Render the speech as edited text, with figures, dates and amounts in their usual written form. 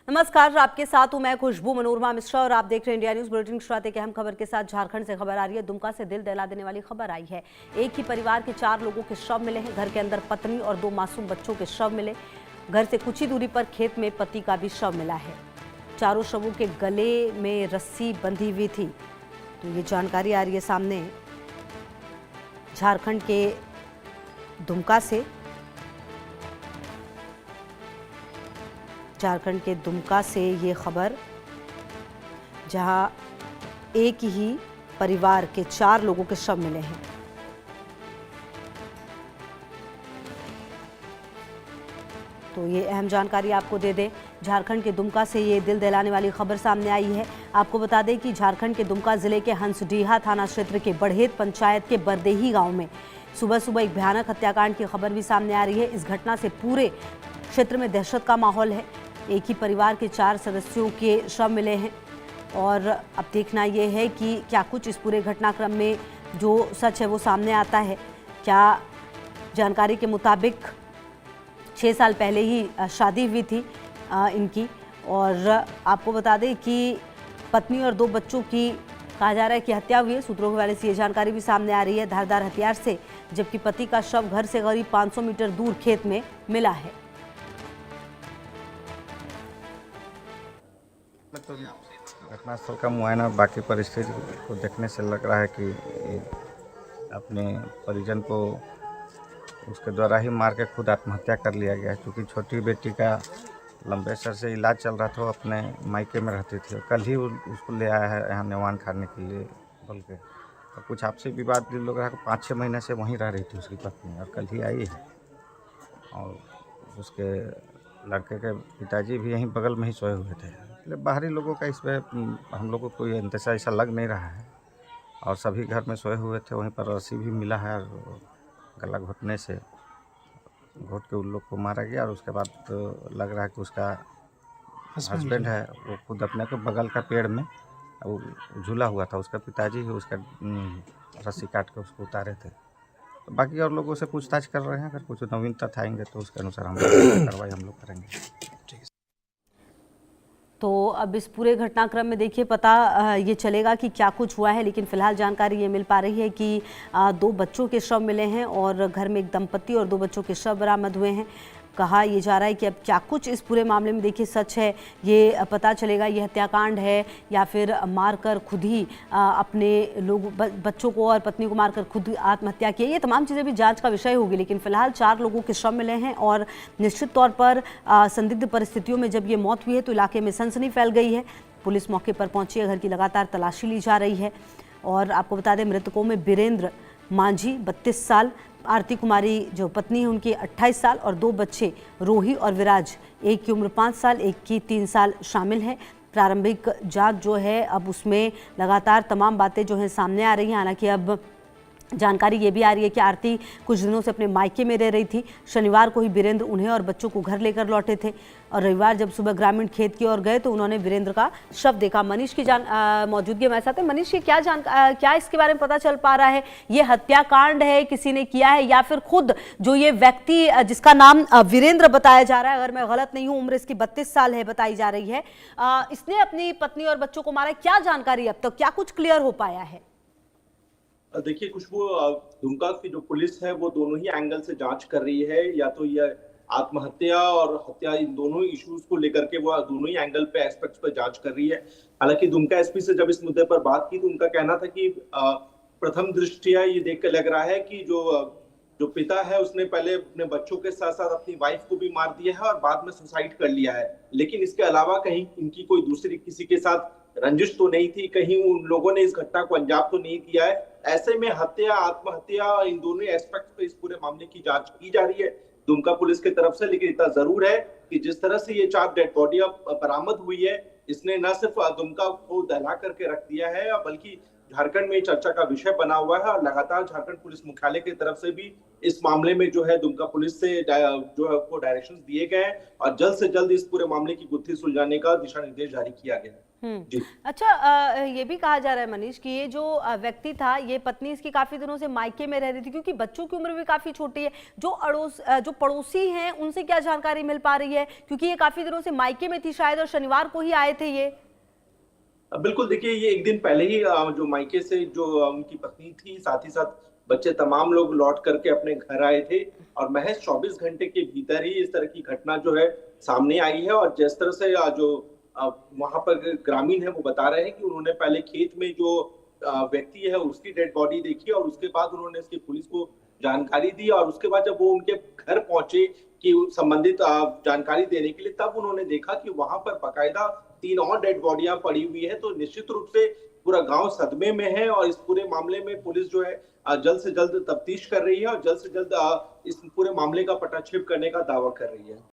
नमस्कार, आपके साथ हूं मैं खुशबू मनोरमा मिश्रा और आप देख रहे हैं इंडिया न्यूज बुलेटिन। शुरुआत की अहम खबर के साथ झारखंड से खबर आ रही है। दुमका से दिल दहला देने वाली खबर आई है। एक ही परिवार के 4 लोगों के शव मिले हैं। घर के अंदर पत्नी और 2 मासूम बच्चों के शव मिले। घर से कुछ ही दूरी पर खेत में पति का भी शव मिला है। चारों शवों के गले में रस्सी बंधी हुई थी। तो ये जानकारी आ रही है सामने झारखंड के दुमका से। झारखंड के दुमका से ये खबर, जहां एक ही परिवार के 4 लोगों के शव मिले हैं। तो ये अहम जानकारी आपको दे दें, झारखंड के दुमका से ये दिल दहलाने वाली खबर सामने आई है। आपको बता दें कि झारखंड के दुमका जिले के हंसडीहा थाना क्षेत्र के बढ़ेत पंचायत के बरदेही गांव में सुबह सुबह एक भयानक हत्याकांड की खबर भी सामने आ रही है। इस घटना से पूरे क्षेत्र में दहशत का माहौल है। एक ही परिवार के 4 सदस्यों के शव मिले हैं और अब देखना ये है कि क्या कुछ इस पूरे घटनाक्रम में जो सच है वो सामने आता है। क्या जानकारी के मुताबिक 6 साल पहले ही शादी हुई थी इनकी, और आपको बता दें कि पत्नी और 2 बच्चों की कहा जा रहा है कि हत्या हुई है। सूत्रों के हवाले से ये जानकारी भी सामने आ रही है, धारदार हथियार से, जबकि पति का शव घर से करीब 500 मीटर दूर खेत में मिला है। तो घटनास्थल का मुआयना और बाकी परिस्थिति को देखने से लग रहा है कि अपने परिजन को उसके द्वारा ही मार के खुद आत्महत्या कर लिया गया है। क्योंकि छोटी बेटी का लंबे सर से इलाज चल रहा था, वो अपने मायके में रहती थी और कल ही उसको ले आया है यहाँ नेवान खाने के लिए बोल के। और कुछ आपसी विवाद भी लोग रहा, 5-6 महीने से वहीं रह रही थी उसकी पत्नी, और कल ही आई है। और उसके लड़के के पिताजी भी यहीं बगल में ही सोए हुए थे। इसलिए बाहरी लोगों का इसमें हम लोग को कोई इंतजार ऐसा लग नहीं रहा है। और सभी घर में सोए हुए थे, वहीं पर रस्सी भी मिला है और गला घोटने से घोट के उन लोग को मारा गया। और उसके बाद लग रहा है कि उसका हस्बैंड है वो खुद अपने को बगल का पेड़ में वो झूला हुआ था, उसका पिताजी ही उसका रस्सी काट के उसको उतारे थे। तो बाकी और लोगों से पूछताछ कर रहे हैं, अगर कुछ नवीन तथ्य आएंगे तो उसके अनुसार हम कार्रवाई हम लोग करेंगे। तो अब इस पूरे घटनाक्रम में देखिए पता ये चलेगा कि क्या कुछ हुआ है, लेकिन फिलहाल जानकारी ये मिल पा रही है कि 2 बच्चों के शव मिले हैं और घर में एक दंपति और 2 बच्चों के शव बरामद हुए हैं। कहा यह जा रहा है कि अब क्या कुछ इस पूरे मामले में देखिए सच है, ये पता चलेगा। ये हत्याकांड है या फिर मारकर खुद ही अपने लोग बच्चों को और पत्नी को मारकर खुद आत्महत्या की, ये तमाम चीज़ें भी जांच का विषय होगी। लेकिन फिलहाल 4 लोगों के शव मिले हैं और निश्चित तौर पर संदिग्ध परिस्थितियों में जब ये मौत हुई है तो इलाके में सनसनी फैल गई है। पुलिस मौके पर पहुंची है, घर की लगातार तलाशी ली जा रही है। और आपको बता दें, मृतकों में वीरेंद्र मांझी 32 साल, आरती कुमारी जो पत्नी है उनकी 28 साल और 2 बच्चे रोही और विराज, एक की उम्र 5 साल, एक की 3 साल शामिल है। प्रारंभिक जांच जो है अब उसमें लगातार तमाम बातें जो हैं सामने आ रही हैं। हालांकि अब जानकारी ये भी आ रही है कि आरती कुछ दिनों से अपने मायके में रह रही थी। शनिवार को ही वीरेंद्र उन्हें और बच्चों को घर लेकर लौटे थे और रविवार जब सुबह ग्रामीण खेत की ओर गए तो उन्होंने वीरेंद्र का शव देखा। मनीष की मौजूदगी में साथ है। मनीष, ये क्या इसके बारे में पता चल पा रहा है? ये हत्याकांड है, किसी ने किया है, या फिर खुद जो ये व्यक्ति जिसका नाम वीरेंद्र बताया जा रहा है, अगर मैं गलत नहीं हूँ, उम्र इसकी 32 साल है बताई जा रही है, इसने अपनी पत्नी और बच्चों को मारा? क्या जानकारी अब तक, क्या कुछ क्लियर हो पाया है? देखिए खुशबू, दुमका की जो पुलिस है वो दोनों ही एंगल से जांच कर रही है। या तो ये आत्महत्या और हत्या, इन दोनों इश्यूज को लेकर के वो दोनों ही एंगल पे एस्पेक्ट्स पे जांच कर रही है। हालांकि दुमका एसपी से जब इस मुद्दे पर बात की तो उनका कहना था कि प्रथम दृष्टया ये देख कर लग रहा है कि जो पिता है उसने पहले अपने बच्चों के साथ साथ अपनी वाइफ को भी मार दिया है और बाद में सुसाइड कर लिया है। लेकिन इसके अलावा कहीं इनकी कोई दूसरी किसी के साथ रंजिश तो नहीं थी, कहीं उन लोगों ने इस घटना को अंजाम तो नहीं दिया है। ऐसे में हत्या, आत्महत्या, इन दोनों एस्पेक्ट पे इस पूरे मामले की जांच की जा रही है दुमका पुलिस की तरफ से। लेकिन इतना जरूर है कि जिस तरह से ये 4 डेड बॉडियां बरामद हुई है, इसने न सिर्फ दुमका को दहला करके रख दिया है, बल्कि झारखंड में चर्चा का विषय बना हुआ है और लगातार झारखंड पुलिस मुख्यालय की तरफ से भी इस मामले में जो है दुमका पुलिस से जो है को डायरेक्शंस दिए गए हैं और जल्द से जल्द इस पूरे मामले की गुत्थी सुलझाने का दिशा निर्देश जारी किया गया है। जी। अच्छा, ये भी कहा जा रहा है मनीष कि ये जो व्यक्ति था, ये पत्नी इसकी काफी दिनों से मायके में रह रही थी, क्योंकि बच्चों की उम्र भी काफी छोटी है। जो पड़ोसी हैं उनसे क्या जानकारी मिल पा रही है, क्योंकि ये काफी दिनों से मायके में थी शायद और शनिवार को ही आए थे ये। बिल्कुल, देखिए ये एक दिन पहले ही जो मायके से जो उनकी पत्नी थी, साथ ही साथ बच्चे, तमाम लोग लौट करके अपने घर आए थे और महज 24 घंटे के भीतर ही इस तरह की घटना जो है सामने आई है। और जिस तरह से जो वहां पर ग्रामीण है वो बता रहे हैं कि उन्होंने पहले खेत में जो व्यक्ति है उसकी डेड बॉडी देखी और उसके बाद उन्होंने इसकी पुलिस को जानकारी दी और उसके बाद जब वो उनके घर पहुंचे कि संबंधित जानकारी देने के लिए, तब उन्होंने देखा कि वहां पर बाकायदा 3 और डेड बॉडियां पड़ी हुई है। तो निश्चित रूप से पूरा गांव सदमे में है और इस पूरे मामले में पुलिस जो है जल्द से जल्द तफ्तीश कर रही है और जल्द से जल्द इस पूरे मामले का पटाक्षेप करने का दावा कर रही है।